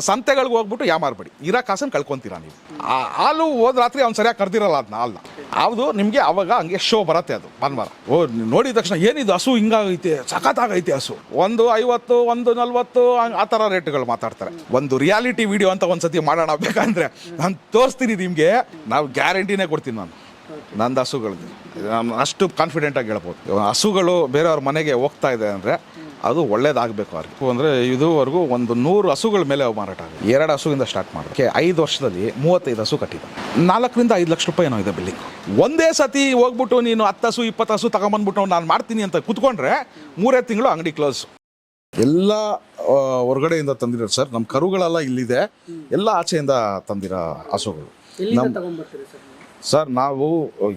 ಸಂತೆಗಳಿಗೆ ಹೋಗ್ಬಿಟ್ಟು ಯಾಮಾರ್ಬೇಡಿ, ಇರೋ ಕಾಸನ್ನು ಕಳ್ಕೊತೀರಾ ನೀವು. ಹಾಲು ಹೋದ ರಾತ್ರಿ ಅವ್ನು ಸರಿಯಾಗಿ ಕರ್ದಿರಲ್ಲ ಅದನ್ನ ಹಾಲನ್ನ, ಯಾವುದು ನಿಮಗೆ ಅವಾಗ ಹಂಗೆ ಶೋ ಬರುತ್ತೆ ಅದು ಭಾನುವಾರ. ನೋಡಿದ ತಕ್ಷಣ ಏನಿದು ಹಸು ಹಿಂಗಾಗೈತೆ, ಸಖತ್ತಾಗೈತೆ ಹಸು, 150 140 ಆ ಥರ ರೇಟ್ಗಳು ಮಾತಾಡ್ತಾರೆ. ಒಂದು ರಿಯಾಲಿಟಿ ವಿಡಿಯೋ ಅಂತ ಒಂದ್ಸತಿ ಮಾಡೋಣ ಬೇಕಂದ್ರೆ ನಾನು ತೋರಿಸ್ತೀನಿ ನಿಮಗೆ, ನಾವು ಗ್ಯಾರಂಟಿನೇ ಕೊಡ್ತೀನಿ ನಾನು ನಂದು ಹಸುಗಳಿಗೆ. ನಾನು ಅಷ್ಟು ಕಾನ್ಫಿಡೆಂಟಾಗಿ ಹೇಳ್ಬೋದು. ಹಸುಗಳು ಬೇರೆಯವ್ರ ಮನೆಗೆ ಹೋಗ್ತಾ ಇದೆ ಅಂದರೆ ಅದು ಒಳ್ಳೇದಾಗಬೇಕು ಅವ್ರಿಗೆ. ಅಂದರೆ ಇದುವರೆಗೂ 100 ಹಸುಗಳ ಮೇಲೆ ಮಾರಾಟ ಆಗಿದೆ. 2 ಹಸುವಿಂದ ಸ್ಟಾರ್ಟ್ ಮಾಡೋಕ್ಕೆ 5 ವರ್ಷದಲ್ಲಿ 35 ಹಸು ಕಟ್ಟಿದ್ದಾರೆ. 4 ರಿಂದ 5 ಲಕ್ಷ ರೂಪಾಯಿ ಏನೋ ಇದೆ ಬಿಲ್ಲಿಂಗ್. ಒಂದೇ ಸತಿ ಹೋಗ್ಬಿಟ್ಟು ನೀನು 10 ಹಸು 20 ಹಸು ತಗೊಂಬಂದ್ಬಿಟ್ಟು ನಾನು ಮಾಡ್ತೀನಿ ಅಂತ ಕೂತ್ಕೊಂಡ್ರೆ 3 ತಿಂಗಳು ಅಂಗಡಿ ಕ್ಲೋಸ್. ಎಲ್ಲ ಹೊರಗಡೆಯಿಂದ ತಂದಿರೋ ಸರ್, ನಮ್ಮ ಕರುಗಳೆಲ್ಲ ಇಲ್ಲಿದೆ, ಎಲ್ಲ ಆಚೆಯಿಂದ ತಂದಿರೋ ಹಸುಗಳು. ಸರ್ ನಾವು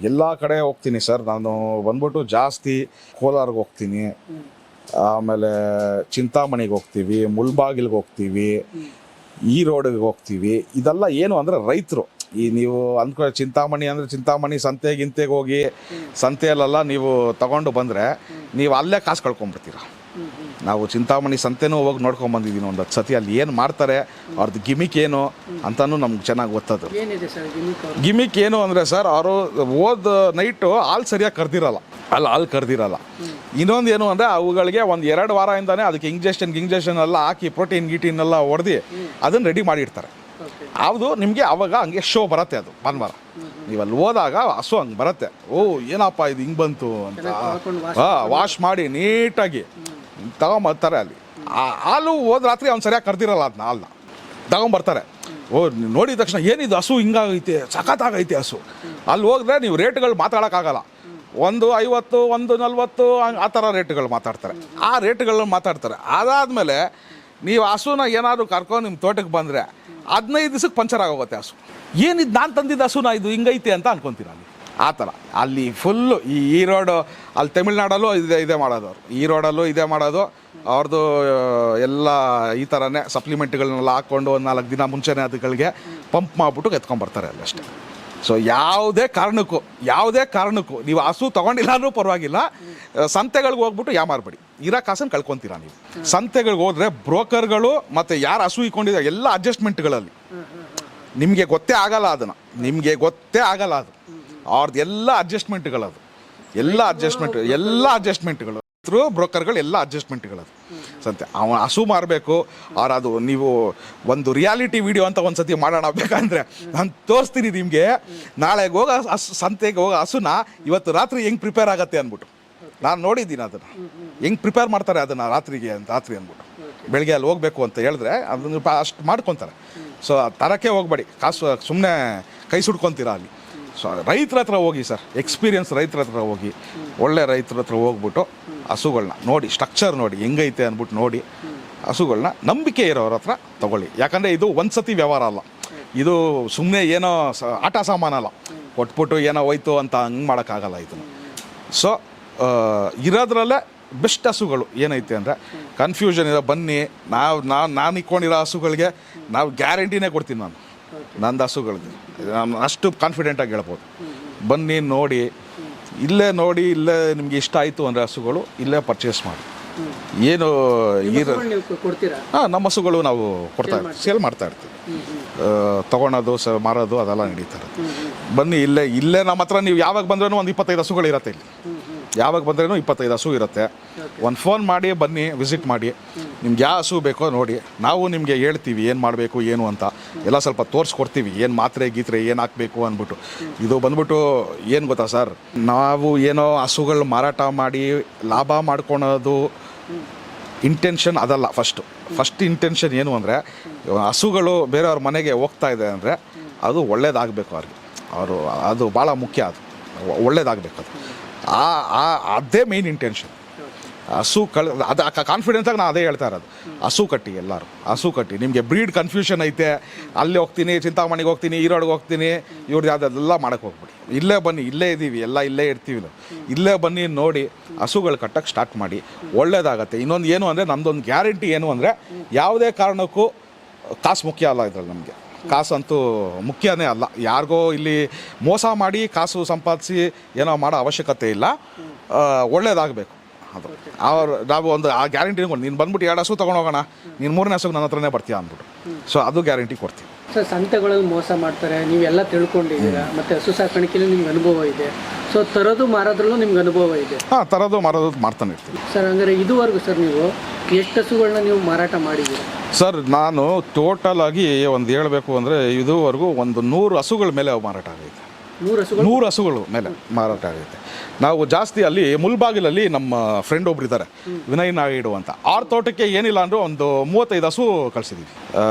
ಎಲ್ಲ ಕಡೆ ಹೋಗ್ತೀನಿ ಸರ್. ನಾನು ಬಂದ್ಬಿಟ್ಟು ಜಾಸ್ತಿ ಕೋಲಾರ್ಗೆ ಹೋಗ್ತೀನಿ, ಆಮೇಲೆ ಚಿಂತಾಮಣಿಗೆ ಹೋಗ್ತೀವಿ, ಮುಳ್ಬಾಗಿಲ್ಗೆ ಹೋಗ್ತೀವಿ, ಈ ರೋಡಿಗೆ ಹೋಗ್ತೀವಿ. ಇದೆಲ್ಲ ಏನು ಅಂದರೆ ರೈತರು. ಈ ನೀವು ಅಂದ್ಕೊ ಚಿಂತಾಮಣಿ ಅಂದರೆ ಚಿಂತಾಮಣಿ ಸಂತೆಗೆ ಹೋಗಿ ಸಂತೆಯಲ್ಲೆಲ್ಲ ನೀವು ತಗೊಂಡು ಬಂದರೆ ನೀವು ಅಲ್ಲೇ ಕಾಸು ಕಳ್ಕೊಂಡ್ಬಿಡ್ತೀರ. ನಾವು ಚಿಂತಾಮಣಿ ಸಂತೆನೂ ಹೋಗಿ ನೋಡ್ಕೊಂಬಂದಿದ್ದೀನಿ ಒಂದು 10 ಸತಿ. ಅಲ್ಲಿ ಏನು ಮಾಡ್ತಾರೆ, ಅವ್ರದ್ದು ಗಿಮಿಕ್ ಏನು ಅಂತಲೂ ನಮ್ಗೆ ಚೆನ್ನಾಗಿ ಗೊತ್ತದು. ಗಿಮಿಕ್ ಏನು ಅಂದರೆ ಸರ್, ಅವರು ಹೋದ ನೈಟು ಹಾಲು ಸರಿಯಾಗಿ ಕರ್ದಿರಲ್ಲ, ಹಾಲು ಕರ್ದಿರಲ್ಲ. ಇನ್ನೊಂದು ಏನು ಅಂದರೆ ಅವುಗಳಿಗೆ 1-2 ವಾರದಿಂದನೇ ಅದಕ್ಕೆ ಇಂಜೆಕ್ಷನ್ ಎಲ್ಲ ಹಾಕಿ ಪ್ರೋಟೀನ್ ಎಲ್ಲ ಹೊಡೆದು ಅದನ್ನು ರೆಡಿ ಮಾಡಿರ್ತಾರೆ. ಯಾವುದು ನಿಮಗೆ ಅವಾಗ ಹಂಗೆ ಶೋ ಬರುತ್ತೆ ಅದು ಭಾನುವಾರ. ನೀವು ಅಲ್ಲಿ ಹೋದಾಗ ಹಸು ಹಂಗೆ ಬರುತ್ತೆ, ಓ ಏನಪ್ಪ ಇದು ಹಿಂಗೆ ಬಂತು ಅಂತ ವಾಶ್ ಮಾಡಿ ನೀಟಾಗಿ ತಗೊಂಬರ್ತಾರೆ. ಅಲ್ಲಿ ಹಾಲು ಹೋದ ರಾತ್ರಿ ಅವ್ನು ಸರಿಯಾಗಿ ಕರ್ದಿರಲ್ಲ ಅದನ್ನ ಹಾಲನ್ನ ತಗೊಂಬರ್ತಾರೆ. ನೋಡಿದ ತಕ್ಷಣ ಏನಿದು ಹಸು ಹಿಂಗಾಗೈತೆ, ಸಖತ್ತಾಗೈತೆ ಹಸು. ಅಲ್ಲಿ ಹೋದ್ರೆ ನೀವು ರೇಟ್ಗಳು ಮಾತಾಡೋಕ್ಕಾಗಲ್ಲ. 150 140 ಆ ಥರ ರೇಟ್ಗಳು ಮಾತಾಡ್ತಾರೆ. ಆ ರೇಟ್ಗಳನ್ನ ಮಾತಾಡ್ತಾರೆ. ಅದಾದಮೇಲೆ ನೀವು ಹಸುನ ಏನಾದರೂ ಕರ್ಕೊಂಡು ನಿಮ್ಮ ತೋಟಕ್ಕೆ ಬಂದರೆ 15 ದಿವಸಕ್ಕೆ ಪಂಚರ್ ಆಗೋಗುತ್ತೆ ಹಸು. ಏನಿದು ನಾನು ತಂದಿದ್ದ ಹಸುನ ಇದು ಹಿಂಗೈತೆ ಅಂತ ಅನ್ಕೊತೀನಿ ಅಲ್ಲಿ. ಆ ಥರ ಅಲ್ಲಿ ಫುಲ್ಲು ಈ ರೋಡು, ಅಲ್ಲಿ ತಮಿಳ್ನಾಡಲ್ಲೂ ಇದೇ ಮಾಡೋದು, ಅವರು ಈ ರೋಡಲ್ಲೂ ಇದೇ ಮಾಡೋದು. ಅವ್ರದ್ದು ಎಲ್ಲ ಈ ಥರನೇ ಸಪ್ಲಿಮೆಂಟ್ಗಳನ್ನೆಲ್ಲ ಹಾಕ್ಕೊಂಡು 4 ದಿನ ಮುಂಚೆನೇ ಅದಗಳಿಗೆ ಪಂಪ್ ಮಾಡಿಬಿಟ್ಟು ಎತ್ಕೊಂಡ್ಬರ್ತಾರೆ ಅಲ್ಲಷ್ಟೇ. ಸೊ ಯಾವುದೇ ಕಾರಣಕ್ಕೂ ನೀವು ಹಸು ತೊಗೊಂಡಿಲ್ಲ ಅಂದ್ರೂ ಪರವಾಗಿಲ್ಲ, ಸಂತೆಗಳಿಗೆ ಹೋಗ್ಬಿಟ್ಟು ಯಾಮಾರ್ಬೇಡಿ, ಇರೋ ಕಾಸನ್ನು ಕಳ್ಕೊತೀರಾ ನೀವು. ಸಂತೆಗಳಿಗೆ ಹೋದರೆ ಬ್ರೋಕರ್ಗಳು ಮತ್ತು ಯಾರು ಹಸು ಇಟ್ಕೊಂಡಿದ್ದಾರೆ ಎಲ್ಲ ಅಡ್ಜಸ್ಟ್ಮೆಂಟ್ಗಳಲ್ಲಿ ನಿಮಗೆ ಗೊತ್ತೇ ಆಗಲ್ಲ ಅದು ಅವ್ರದ್ದು ಎಲ್ಲ ಅಡ್ಜಸ್ಟ್ಮೆಂಟ್ಗಳದು, ಎಲ್ಲ ಅಡ್ಜಸ್ಟ್ಮೆಂಟ್ಗಳು ಥ್ರೂ ಬ್ರೋಕರ್ಗಳು, ಎಲ್ಲ ಅಡ್ಜಸ್ಟ್ಮೆಂಟ್ಗಳದು ಸಂತೆ. ಅವನು ಹಸು ಮಾರಬೇಕು ಅವ್ರು, ಅದು ನೀವು ಒಂದು ರಿಯಾಲಿಟಿ ವಿಡಿಯೋ ಅಂತ ಒಂದ್ಸತಿ ಮಾಡೋಣ ಬೇಕಂದ್ರೆ ನಾನು ತೋರಿಸ್ತೀನಿ ನಿಮಗೆ. ನಾಳೆಗೆ ಹೋಗೋ ಸಂತೆಗೆ ಹೋಗೋ ಹಸುನ ಇವತ್ತು ರಾತ್ರಿ ಹೆಂಗೆ ಪ್ರಿಪೇರ್ ಆಗುತ್ತೆ ಅಂದ್ಬಿಟ್ಟು ನಾನು ನೋಡಿದ್ದೀನಿ. ಅದನ್ನು ಹೆಂಗೆ ಪ್ರಿಪೇರ್ ಮಾಡ್ತಾರೆ ಅದನ್ನು ರಾತ್ರಿ ಅಂದ್ಬಿಟ್ಟು. ಬೆಳಗ್ಗೆ ಅಲ್ಲಿ ಹೋಗಬೇಕು ಅಂತ ಹೇಳಿದ್ರೆ ಅದನ್ನು ಅಷ್ಟು ಮಾಡ್ಕೊತಾರೆ. ಸೊ ತರಕ್ಕೆ ಹೋಗ್ಬೇಡಿ, ಕಾಸು ಸುಮ್ಮನೆ ಕೈ ಸುಡ್ಕೊತೀರಾ ಅಲ್ಲಿ. ಸೊ ರೈತರ ಹತ್ರ ಹೋಗಿ ಸರ್, ಎಕ್ಸ್ಪೀರಿಯನ್ಸ್ ರೈತರ ಹತ್ರ ಹೋಗಿ, ಒಳ್ಳೆ ರೈತರ ಹತ್ರ ಹೋಗ್ಬಿಟ್ಟು ಹಸುಗಳನ್ನ ನೋಡಿ, ಸ್ಟ್ರಕ್ಚರ್ ನೋಡಿ ಹೆಂಗೈತೆ ಅಂದ್ಬಿಟ್ಟು ನೋಡಿ, ಹಸುಗಳನ್ನ ನಂಬಿಕೆ ಇರೋರ ಹತ್ರ ತೊಗೊಳ್ಳಿ. ಯಾಕಂದರೆ ಇದು ಒಂದು ಸತಿ ವ್ಯವಹಾರ ಅಲ್ಲ, ಇದು ಸುಮ್ಮನೆ ಏನೋ ಆಟ ಸಾಮಾನಲ್ಲ, ಕೊಟ್ಬಿಟ್ಟು ಏನೋ ಹೋಯ್ತು ಅಂತ ಹಂಗೆ ಮಾಡೋಕ್ಕಾಗಲ್ಲ ಇದನ್ನು. ಸೊ ಇರೋದ್ರಲ್ಲೇ ಬೆಸ್ಟ್ ಹಸುಗಳು ಏನೈತೆ ಅಂದರೆ ಕನ್ಫ್ಯೂಷನ್ ಇದೆ. ಬನ್ನಿ, ನಾನು ಇಟ್ಕೊಂಡಿರೋ ಹಸುಗಳಿಗೆ ನಾವು ಗ್ಯಾರಂಟಿನೇ ಕೊಡ್ತೀನಿ ನಾನು ನಂದು ಹಸುಗಳಿಗೆ. ನಾನು ಅಷ್ಟು ಕಾನ್ಫಿಡೆಂಟಾಗಿ ಹೇಳ್ಬೋದು. ಬನ್ನಿ ನೋಡಿ, ಇಲ್ಲೇ ನಿಮಗೆ ಇಷ್ಟ ಆಯಿತು ಅಂದರೆ ಹಸುಗಳು ಇಲ್ಲೇ ಪರ್ಚೇಸ್ ಮಾಡಿ. ಏನು ನಮ್ಮ ಹಸುಗಳು ನಾವು ಸೇಲ್ ಮಾಡ್ತಾ ಇರ್ತೀವಿ. ತೊಗೊಳೋದು ಮಾರೋದು ಅದೆಲ್ಲ ನಡೀತಾ ಇರುತ್ತೆ. ಬನ್ನಿ, ಇಲ್ಲೇ ನಮ್ಮ ಹತ್ರ ನೀವು ಯಾವಾಗ ಬಂದ್ರೂ ಒಂದು 25 ಹಸುಗಳು ಇರುತ್ತೆ ಇಲ್ಲಿ. ಯಾವಾಗ ಬಂದ್ರೂ 25 ಹಸು ಇರುತ್ತೆ. ಒಂದು ಫೋನ್ ಮಾಡಿ ಬನ್ನಿ, ವಿಸಿಟ್ ಮಾಡಿ, ನಿಮ್ಗೆ ಯಾವ ಹಸು ಬೇಕೋ ನೋಡಿ, ನಾವು ನಿಮಗೆ ಹೇಳ್ತೀವಿ ಏನು ಮಾಡಬೇಕು ಏನು ಅಂತ ಎಲ್ಲ ಸ್ವಲ್ಪ ತೋರಿಸ್ಕೊಡ್ತೀವಿ. ಏನು ಮಾತ್ರೆ ಗೀತ್ರೆ ಏನು ಹಾಕಬೇಕು ಅಂದ್ಬಿಟ್ಟು. ಇದು ಬಂದ್ಬಿಟ್ಟು ಏನು ಗೊತ್ತಾ ಸರ್, ನಾವು ಏನೋ ಹಸುಗಳು ಮಾರಾಟ ಮಾಡಿ ಲಾಭ ಮಾಡ್ಕೊಳೋದು ಇಂಟೆನ್ಷನ್ ಅದಲ್ಲ. ಫಸ್ಟ್ ಇಂಟೆನ್ಷನ್ ಏನು ಅಂದರೆ ಹಸುಗಳು ಬೇರೆಯವ್ರ ಮನೆಗೆ ಹೋಗ್ತಾ ಇದೆ ಅಂದರೆ ಅದು ಒಳ್ಳೇದಾಗಬೇಕು ಅವ್ರಿಗೆ. ಅದು ಭಾಳ ಮುಖ್ಯ, ಅದು ಒಳ್ಳೇದಾಗಬೇಕು. ಅದು ಅದೇ ಮೇನ್ ಇಂಟೆನ್ಷನ್. ಹಸು ಅದು ಕಾನ್ಫಿಡೆನ್ಸಾಗಿ ನಾನು ಅದೇ ಹೇಳ್ತಾ ಇರೋದು. ಹಸು ಕಟ್ಟಿ, ಎಲ್ಲರೂ ಹಸು ಕಟ್ಟಿ. ನಿಮಗೆ ಬ್ರೀಡ್ ಕನ್ಫ್ಯೂಷನ್ ಐತೆ, ಅಲ್ಲಿ ಹೋಗ್ತೀನಿ, ಚಿಂತಾಮಣಿಗೆ ಹೋಗ್ತೀನಿ, ಈರೋಡ್ಗೆ ಹೋಗ್ತೀನಿ, ಇವ್ರದ್ದು ಯಾವುದೆಲ್ಲ ಮಾಡೋಕ್ಕೆ ಹೋಗ್ಬಿಡಿ. ಇಲ್ಲೇ ಬನ್ನಿ, ಇಲ್ಲೇ ಇದ್ದೀವಿ, ಇಲ್ಲೇ ಇರ್ತೀವಿ ನಾವು. ಇಲ್ಲೇ ಬನ್ನಿ ನೋಡಿ ಹಸುಗಳು ಕಟ್ಟಕ್ಕೆ ಸ್ಟಾರ್ಟ್ ಮಾಡಿ, ಒಳ್ಳೇದಾಗತ್ತೆ. ಇನ್ನೊಂದು ಏನು ಅಂದರೆ ನಮ್ಮದೊಂದು ಗ್ಯಾರಂಟಿ ಏನು ಅಂದರೆ ಯಾವುದೇ ಕಾರಣಕ್ಕೂ ಕಾಸು ಮುಖ್ಯ ಅಲ್ಲ ಇದ್ರಲ್ಲಿ. ನಮಗೆ ಕಾಸಂತೂ ಮುಖ್ಯನೇ ಅಲ್ಲ. ಯಾರಿಗೋ ಇಲ್ಲಿ ಮೋಸ ಮಾಡಿ ಕಾಸು ಸಂಪಾದಿಸಿ ಏನೋ ಮಾಡೋ ಅವಶ್ಯಕತೆ ಇಲ್ಲ. ಒಳ್ಳೇದಾಗಬೇಕು ಅದು ನಾವು ಒಂದು ಆ ಗ್ಯಾರಂಟಿ ನೀನು ಬಂದ್ಬಿಟ್ಟು 2 ಹಸು ತೊಗೊಂಡೋಗೋಣ, ನೀನು 3ನೇ ಹಸುಗೆ ನನ್ನ ಹತ್ರನೇ ಬರ್ತೀಯ ಅಂದ್ಬಿಟ್ಟು. ಸೊ ಅದು ಗ್ಯಾರಂಟಿ ಕೊಡ್ತೀವಿ. ಸರ್, ಸಂತೆಗಳಲ್ಲಿ ಮೋಸ ಮಾಡ್ತಾರೆ, ನೀವೆಲ್ಲ ತಿಳ್ಕೊಂಡಿದ್ದೀರಾ, ಮತ್ತು ಹಸು ಸಾಕಾಣಿಕೆಯಲ್ಲಿ ನಿಮ್ಗೆ ಅನುಭವ ಇದೆ. ಸೊ ತರೋದು ಮಾರೋದ್ರಲ್ಲೂ ನಿಮ್ಗೆ ಅನುಭವ ಇದೆ. ಹಾಂ, ತರೋದು ಮಾರೋದು ಮಾಡ್ತಾನೆ ಇರ್ತೀವಿ ಸರ್. ಹಂಗಾರೆ ಇದುವರೆಗೂ ಸರ್ ನೀವು ಎಷ್ಟು ಹಸುಗಳನ್ನ ನೀವು ಮಾರಾಟ ಮಾಡಿದ್ದೀರಾ? ಸರ್, ನಾನು ಟೋಟಲ್ ಆಗಿ ಒಂದು ಹೇಳಬೇಕು ಅಂದರೆ ಇದುವರೆಗೂ ಒಂದು 100 ಹಸುಗಳ ಮೇಲೆ ಮಾರಾಟ ಆಗೈತೆ. 100 ಹಸುಗಳು ಮೇಲೆ ಮಾರಾಟ ಆಗೈತೆ. ನಾವು ಜಾಸ್ತಿ ಅಲ್ಲಿ ಮುಲ್ಬಾಗಿಲಲ್ಲಿ ನಮ್ಮ ಫ್ರೆಂಡ್ ಒಬ್ರು ಇದ್ದಾರೆ, ವಿನಯ್ ನಾಯ್ಡು ಅಂತ. ಅವ್ರ ತೋಟಕ್ಕೆ ಏನಿಲ್ಲ ಅಂದರೂ ಒಂದು 35 ಹಸು ಕಳಿಸಿದ್ದೀವಿ,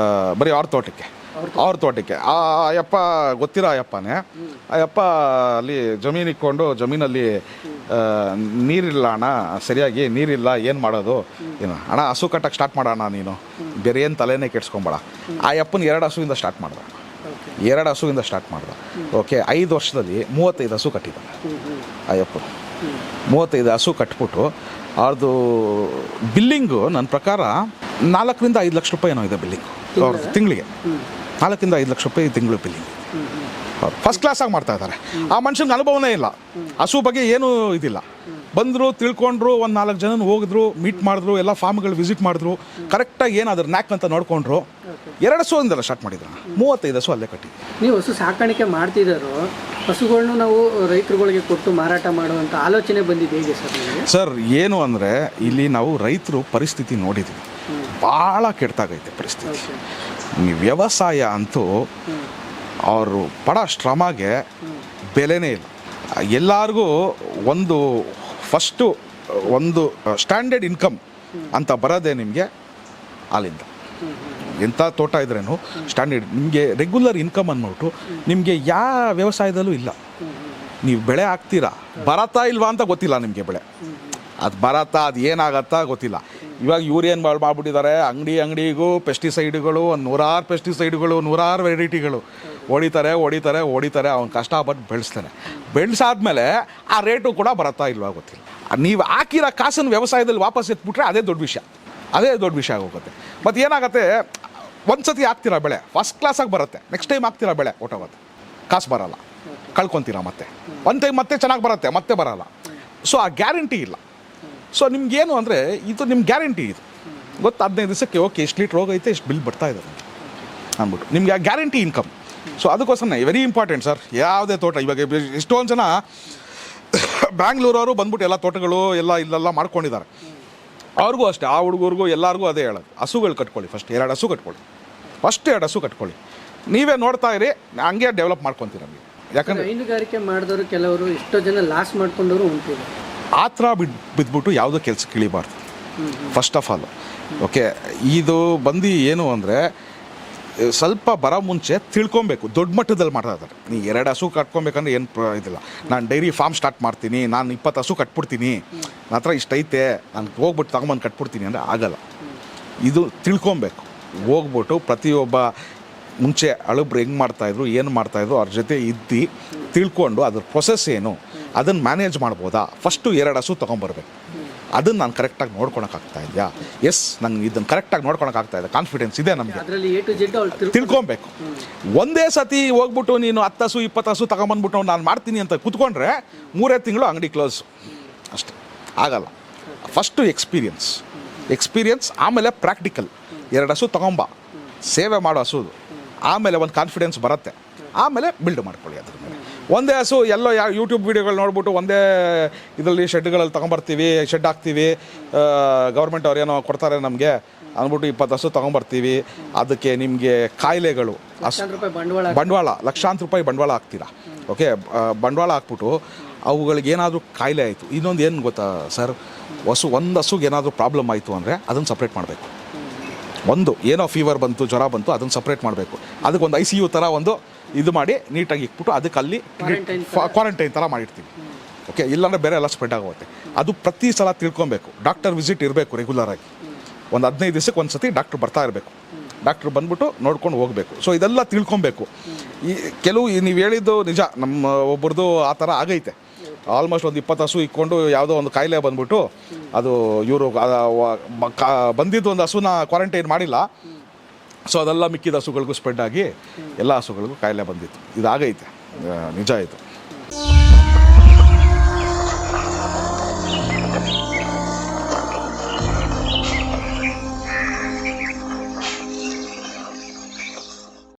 ಬರೀ ಅವ್ರ ತೋಟಕ್ಕೆ. ಆ ಅಯ್ಯಪ್ಪ ಗೊತ್ತಿರೋ ಅಯ್ಯಪ್ಪನೇ. ಅಯ್ಯಪ್ಪ ಅಲ್ಲಿ ಜಮೀನು ಇಕ್ಕೊಂಡು ಜಮೀನಲ್ಲಿ ನೀರಿಲ್ಲ ಅಣ್ಣ, ಸರಿಯಾಗಿ ನೀರಿಲ್ಲ, ಏನು ಮಾಡೋದು, ಏನು ಅಣ್ಣ ಹಸು ಕಟ್ಟಕ್ಕೆ ಸ್ಟಾರ್ಟ್ ಮಾಡೋಣ, ನೀನು ಬೇರೆ ಏನು ತಲೆನೇ ಕೆಡ್ಸ್ಕೊಂಬೇಡ. ಆ ಅಯ್ಯಪ್ಪನ 2 ಹಸುವಿಂದ ಸ್ಟಾರ್ಟ್ ಮಾಡ್ದ. ಓಕೆ, 5 ವರ್ಷದಲ್ಲಿ 35 ಹಸು ಕಟ್ಟಿದ್ದಾನೆ ಅಯ್ಯಪ್ಪ. 35 ಹಸು ಕಟ್ಬಿಟ್ಟು ಅವ್ರದ್ದು ಬಿಲ್ಲಿಂಗು ನನ್ನ ಪ್ರಕಾರ 4 ರಿಂದ 5 ಲಕ್ಷ ರೂಪಾಯಿ ಏನೋ ಇದೆ ಬಿಲ್ಲಿಂಗು ಅವ್ರದ್ದು ತಿಂಗಳಿಗೆ. 4 ರಿಂದ 5 ಲಕ್ಷ ರೂಪಾಯಿ ತಿಂಗಳು ಬಿಲ್ಲಿಂಗ್. ಅವ್ರು ಫಸ್ಟ್ ಕ್ಲಾಸಾಗಿ ಮಾಡ್ತಾ ಇದ್ದಾರೆ. ಆ ಮನುಷ್ಯನಿಗೆ ಅನುಭವನೇ ಇಲ್ಲ, ಹಸು ಬಗ್ಗೆ ಏನೂ ಇದಿಲ್ಲ. ಬಂದರು, ತಿಳ್ಕೊಂಡ್ರು, ಒಂದು 4 ಜನ ಹೋಗಿದ್ರು, ಮೀಟ್ ಮಾಡಿದ್ರು, ಎಲ್ಲ ಫಾರ್ಮ್ಗಳು ವಿಸಿಟ್ ಮಾಡಿದ್ರು, ಕರೆಕ್ಟಾಗಿ ಏನಾದ್ರು ನ್ಯಾಕ್ ಅಂತ ನೋಡಿಕೊಂಡ್ರು. 2 ಹಸುವಿಂದೆಲ್ಲ ಸ್ಟಾರ್ಟ್ ಮಾಡಿದ್ರು. 35 ಹಸು ಅಲ್ಲೇ ಕಟ್ಟಿ. ನೀವು ಹಸು ಸಾಕಾಣಿಕೆ ಮಾಡ್ತಿದ್ದಾರೋ, ಹಸುಗಳನ್ನು ನಾವು ರೈತರುಗಳಿಗೆ ಕೊಟ್ಟು ಮಾರಾಟ ಮಾಡುವಂಥ ಆಲೋಚನೆ ಬಂದಿದೆ ಹೇಗೆ ಸರ್ ನಿಮಗೆ? ಸರ್, ಏನು ಅಂದರೆ ಇಲ್ಲಿ ನಾವು ರೈತರು ಪರಿಸ್ಥಿತಿ ನೋಡಿದ್ವಿ, ಭಾಳ ಕೆಟ್ಟಾಗೈತೆ ಪರಿಸ್ಥಿತಿ. ವ್ಯವಸಾಯ ಅಂತೂ ಅವರು ಪಡ ಶ್ರಮಗೆ ಬೆಲೆನೇ ಇಲ್ಲ. ಎಲ್ಲರಿಗೂ ಫಸ್ಟು ಒಂದು ಸ್ಟ್ಯಾಂಡರ್ಡ್ ಇನ್ಕಮ್ ಅಂತ ಬರೋದೇ ನಿಮಗೆ ಹಾಲಿಂದ. ಎಂಥ ತೋಟ ಇದ್ರೇನು ಸ್ಟ್ಯಾಂಡರ್ಡ್ ನಿಮಗೆ ರೆಗ್ಯುಲರ್ ಇನ್ಕಮ್ ಅಂದ್ಬಿಟ್ಟು ನಿಮಗೆ ಯಾವ ವ್ಯವಸಾಯದಲ್ಲೂ ಇಲ್ಲ. ನೀವು ಬೆಳೆ ಹಾಕ್ತೀರಾ, ಬರತ್ತಾ ಇಲ್ವಾ ಅಂತ ಗೊತ್ತಿಲ್ಲ ನಿಮಗೆ. ಬೆಳೆ ಅದು ಬರತ್ತಾ, ಅದು ಏನಾಗತ್ತಾ ಗೊತ್ತಿಲ್ಲ. ಇವಾಗ ಯೂರಿಯನ್ ಮಾಡ್ಬಿಟ್ಟಿದ್ದಾರೆ, ಅಂಗಡಿಗೂ ಪೆಸ್ಟಿಸೈಡ್ಗಳು, 100 ಪೆಸ್ಟಿಸೈಡ್ಗಳು, 100 ವೆರೈಟಿಗಳು ಹೊಡಿತಾರೆ. ಅವ್ನು ಕಷ್ಟಪಟ್ಟು ಬೆಳೆಸಾದ್ಮೇಲೆ ಆ ರೇಟು ಕೂಡ ಬರತ್ತಾ ಇಲ್ವಾ ಗೊತ್ತಿಲ್ಲ. ನೀವು ಹಾಕಿರೋ ಕಾಸನ್ನು ವ್ಯವಸಾಯದಲ್ಲಿ ವಾಪಸ್ ಎತ್ಬಿಟ್ರೆ ಅದೇ ದೊಡ್ಡ ವಿಷಯ ಆಗೋಗುತ್ತೆ. ಮತ್ತು ಏನಾಗುತ್ತೆ, ಒಂದು ಸತಿ ಹಾಕ್ತೀರಾ ಬೆಳೆ ಫಸ್ಟ್ ಕ್ಲಾಸಾಗಿ ಬರುತ್ತೆ, ನೆಕ್ಸ್ಟ್ ಟೈಮ್ ಹಾಕ್ತೀರಾ ಬೆಳೆ ಹೊಟ್ಟೋಗುತ್ತೆ, ಕಾಸು ಬರೋಲ್ಲ, ಕಳ್ಕೊತೀರಾ. ಒಂದು ಟೈಮ್ ಮತ್ತೆ ಚೆನ್ನಾಗಿ ಬರುತ್ತೆ, ಮತ್ತೆ ಬರೋಲ್ಲ. ಸೊ ಆ ಗ್ಯಾರಂಟಿ ಇಲ್ಲ. ಸೊ ನಿಮ್ಗೇನು ಅಂದರೆ ಇದು ನಿಮ್ಮ ಗ್ಯಾರಂಟಿ ಇದು ಗೊತ್ತು, 15 ದಿವಸಕ್ಕೆ ಓಕೆ ಇಷ್ಟು ಲೀಟ್ರ್ ಹೋಗೈತೆ, ಇಷ್ಟು ಬಿಲ್ ಬರ್ತಾ ಇದೆ ಅಂದ್ಬಿಟ್ಟು ನಿಮಗೆ ಆ ಗ್ಯಾರಂಟಿ ಇನ್ಕಮ್. ಸೊ ಅದಕ್ಕೋಸ್ಕರ ವೆರಿ ಇಂಪಾರ್ಟೆಂಟ್ ಸರ್. ಯಾವುದೇ ತೋಟ, ಇವಾಗ ಎಷ್ಟೊಂದು ಜನ ಬ್ಯಾಂಗ್ಳೂರವರು ಬಂದ್ಬಿಟ್ಟು ಎಲ್ಲ ತೋಟಗಳು ಇಲ್ಲೆಲ್ಲ ಮಾಡ್ಕೊಂಡಿದ್ದಾರೆ. ಅವ್ರಿಗೂ ಅಷ್ಟೇ, ಆ ಹುಡುಗರಿಗೂ ಎಲ್ಲರಿಗೂ ಅದೇ ಹೇಳೋದು, ಹಸುಗಳು ಕಟ್ಕೊಳ್ಳಿ. ಫಸ್ಟ್ 2 ಹಸು ಕಟ್ಕೊಳ್ಳಿ. ನೀವೇ ನೋಡ್ತಾ ಇರಿ, ಹಂಗೆ ಡೆವಲಪ್ ಮಾಡ್ಕೊತೀರ ನೀವು. ಯಾಕಂದರೆ ಹೈನುಗಾರಿಕೆ ಮಾಡಿದವರು ಕೆಲವರು ಎಷ್ಟೋ ಜನ ಲಾಸ್ ಮಾಡ್ಕೊಂಡವರು ಉಂಟಿದೆ. ಆ ಥರ ಬಿದ್ದುಬಿಟ್ಟು ಯಾವುದೋ ಕೆಲಸಕ್ಕೆ ಇಳಿಬಾರ್ದು ಫಸ್ಟ್ ಆಫ್ ಆಲ್. ಓಕೆ, ಇದು ಬಂದು ಏನು ಅಂದರೆ ಸ್ವಲ್ಪ ಬರೋ ಮುಂಚೆ ತಿಳ್ಕೊಬೇಕು, ದೊಡ್ಡ ಮಟ್ಟದಲ್ಲಿ ಮಾಡ್ತಾ ಇದ್ದಾರೆ. ನೀ 2 ಹಸು ಕಟ್ಕೊಬೇಕಂದ್ರೆ ಏನು ಇದಿಲ್ಲ. ನಾನು ಡೈರಿ ಫಾರ್ಮ್ ಸ್ಟಾರ್ಟ್ ಮಾಡ್ತೀನಿ, ನಾನು 20 ಹಸು ಕಟ್ಬಿಡ್ತೀನಿ, ನನ್ನ ಹತ್ರ ಇಷ್ಟೈತೆ, ನಾನು ಹೋಗ್ಬಿಟ್ಟು ತಗೊಂಬಂದು ಕಟ್ಬಿಡ್ತೀನಿ ಅಂದರೆ ಆಗಲ್ಲ. ಇದು ತಿಳ್ಕೊಬೇಕು. ಹೋಗ್ಬಿಟ್ಟು ಪ್ರತಿಯೊಬ್ಬ ಮುಂಚೆ ಹಳಬ್ರು ಹೆಂಗೆ ಮಾಡ್ತಾಯಿದ್ರು, ಏನು ಮಾಡ್ತಾಯಿದ್ರು, ಅವ್ರ ಜೊತೆ ತಿಳ್ಕೊಂಡು ಅದ್ರ ಪ್ರೊಸೆಸ್ ಏನು, ಅದನ್ನು ಮ್ಯಾನೇಜ್ ಮಾಡ್ಬೋದಾ. ಫಸ್ಟು 2 ಹಸು ತೊಗೊಂಬರ್ಬೇಕು. ಅದನ್ನು ನಾನು ಕರೆಕ್ಟಾಗಿ ನೋಡ್ಕೊಳಕ್ಕಾಗ್ತಾ ಇದೆಯಾ? ಎಸ್, ನಂಗೆ ಇದನ್ನು ಕರೆಕ್ಟಾಗಿ ನೋಡ್ಕೊಳಕ್ಕಾಗ್ತಾ ಇದೆ, ಕಾನ್ಫಿಡೆನ್ಸ್ ಇದೆ ನಮಗೆ. ತಿಳ್ಕೊಬೇಕು. ಒಂದೇ ಸತಿ ಹೋಗ್ಬಿಟ್ಟು ನೀನು 10 ಹಸು 20 ಹಸು ತಗೊಂಬಂದ್ಬಿಟ್ಟು ನಾನು ಮಾಡ್ತೀನಿ ಅಂತ ಕೂತ್ಕೊಂಡ್ರೆ 3 ತಿಂಗಳು ಅಂಗಡಿ ಕ್ಲೋಸ್ ಅಷ್ಟೇ, ಆಗಲ್ಲ. ಫಸ್ಟು ಎಕ್ಸ್ಪೀರಿಯನ್ಸ್, ಆಮೇಲೆ ಪ್ರಾಕ್ಟಿಕಲ್. 2 ಹಸು ತೊಗೊಂಬ, ಸೇವೆ ಮಾಡೋ ಹಸುದು, ಆಮೇಲೆ ಒಂದು ಕಾನ್ಫಿಡೆನ್ಸ್ ಬರುತ್ತೆ, ಆಮೇಲೆ ಬಿಲ್ಡ್ ಮಾಡ್ಕೊಳ್ಳಿ ಅದ್ರ ಮೇಲೆ. ಒಂದೇ ಹಸು ಎಲ್ಲೋ ಯೂಟ್ಯೂಬ್ ವೀಡಿಯೋಗಳು ನೋಡ್ಬಿಟ್ಟು ಒಂದೇ ಇದರಲ್ಲಿ ಶೆಡ್ಗಳಲ್ಲಿ ತೊಗೊಂಬರ್ತೀವಿ, ಶೆಡ್ ಹಾಕ್ತೀವಿ, ಗೌರ್ಮೆಂಟ್ ಅವ್ರು ಏನೋ ಕೊಡ್ತಾರೆ ನಮಗೆ ಅಂದ್ಬಿಟ್ಟು 20 ಹಸು ತೊಗೊಂಬರ್ತೀವಿ. ಅದಕ್ಕೆ ನಿಮಗೆ ಕಾಯಿಲೆಗಳು, ಬಂಡವಾಳ ಲಕ್ಷಾಂತರ ರೂಪಾಯಿ ಬಂಡವಾಳ ಹಾಕ್ತೀರಾ. ಓಕೆ, ಬಂಡವಾಳ ಹಾಕ್ಬಿಟ್ಟು ಅವುಗಳಿಗೆ ಏನಾದರೂ ಕಾಯಿಲೆ ಆಯಿತು. ಇನ್ನೊಂದು ಏನು ಗೊತ್ತಾ ಸರ್, ಒಂದು ಹಸುಗೆ ಏನಾದರೂ ಪ್ರಾಬ್ಲಮ್ ಆಯಿತು ಅಂದರೆ ಅದನ್ನು ಸಪ್ರೇಟ್ ಮಾಡಬೇಕು. ಏನೋ ಫೀವರ್ ಬಂತು, ಜ್ವರ ಬಂತು, ಅದನ್ನು ಸಪ್ರೇಟ್ ಮಾಡಬೇಕು. ಅದಕ್ಕೊಂದು ICU ಥರ ಒಂದು ಇದು ಮಾಡಿ ನೀಟಾಗಿ ಇಕ್ಬಿಟ್ಟು ಅದಕ್ಕೆ ಅಲ್ಲಿ ಕ್ವಾರಂಟೈನ್ ಥರ ಮಾಡಿರ್ತೀವಿ. ಓಕೆ, ಇಲ್ಲಾಂದರೆ ಬೇರೆ ಎಲ್ಲ ಸ್ಪ್ರೆಡ್ ಆಗುತ್ತೆ. ಅದು ಪ್ರತಿ ಸಲ ತಿಳ್ಕೊಬೇಕು. ಡಾಕ್ಟರ್ ವಿಸಿಟ್ ಇರಬೇಕು ರೆಗ್ಯುಲರಾಗಿ. ಒಂದು 15 ದಿವಸಕ್ಕೆ ಒಂದು ಸತಿ ಡಾಕ್ಟ್ರು ಬರ್ತಾ ಇರಬೇಕು. ಡಾಕ್ಟ್ರು ಬಂದ್ಬಿಟ್ಟು ನೋಡ್ಕೊಂಡು ಹೋಗಬೇಕು. ಸೊ ಇದೆಲ್ಲ ತಿಳ್ಕೊಬೇಕು. ಕೆಲವು ನೀವು ಹೇಳಿದ್ದು ನಿಜ, ನಮ್ಮ ಒಬ್ಬರದು ಆ ಥರ ಆಗೈತೆ. ಆಲ್ಮೋಸ್ಟ್ ಒಂದು 20 ಹಸು ಇಕ್ಕೊಂಡು ಯಾವುದೋ ಒಂದು ಕಾಯಿಲೆ ಬಂದ್ಬಿಟ್ಟು ಅದು ಇವರು ಬಂದಿದ್ದು ಒಂದು ಹಸುನ ಕ್ವಾರಂಟೈನ್ ಮಾಡಿಲ್ಲ. ಸೊ ಅದೆಲ್ಲ ಮಿಕ್ಕಿದ ಹಸುಗಳಿಗೂ ಸ್ಪ್ರೆಡ್ ಆಗಿ ಎಲ್ಲ ಹಸುಗಳಿಗೂ ಕಾಯಿಲೆ ಬಂದಿತ್ತು. ಇದಾಗೈತೆ, ನಿಜ ಇದು.